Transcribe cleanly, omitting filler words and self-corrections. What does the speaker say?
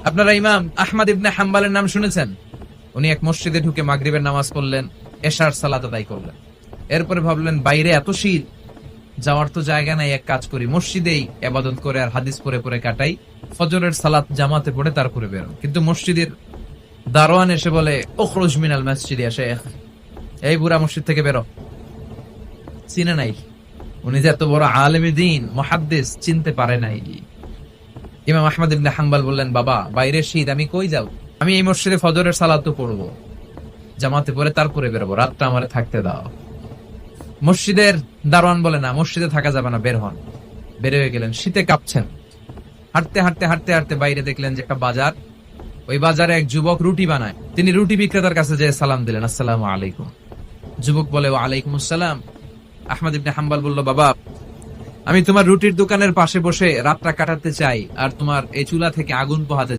আপনারা ইমাম আহমদ ইবনে হাম্বালের নাম শুনেছেন? উনি এক মসজিদে ঢুকে মাগরিবের নামাজ পড়লেন, এশার সালাত আদায় করলেন। এরপরে ভাবলেন বাইরে এত শীত, যাওয়ার তো জায়গা নাই, এক কাজ করি মসজিদেই ইবাদত করে আর হাদিস পড়ে পড়ে কাটাই, ফজরের সালাত জামাতে পড়ে তারপরে বেরোন। কিন্তু মসজিদের দারোয়ান এসে বলে, উখরুজ মিনাল মসজিদ ইয়া শাইখ, এই বুড়া মসজিদ থেকে বেরো। চিনে নাই, উনি যে এত বড় আলেমে দ্বীন মুহাদ্দিস, চিনতে পারে নাই। ইমাম আহমদ ইবনে হাম্বল বললেন, বাবা বাইরে শীত, আমি কই যাব? আমি এই মসজিদে ফজরের সালাত তো পড়বো, জামাতে পড়ে তারপরে বেরোবো, রাতটা আমারে থাকতে দাও। মসজিদের দারোয়ান বলে, না মসজিদে থাকা যাবে না, বের হন। বের হয়ে গেলেন, শীতে কাঁপছেন। হাঁটতে হাঁটতে হাঁটতে হাঁটতে বাইরে দেখলেন যে একটা বাজার, ওই বাজারে এক যুবক রুটি বানায়। তিনি রুটি বিক্রেতার কাছে যেয়ে সালাম দিলেন, আসসালামু আলাইকুম। যুবক বলে, ওয়া আলাইকুম আসসালাম। আহমদ ইবনে হাম্বল বলল, বাবা আমি তোমার রুটির দোকানের পাশে বসে রাতটা কাটাতে চাই আর তোমার এই চুলা থেকে আগুন পোহাতে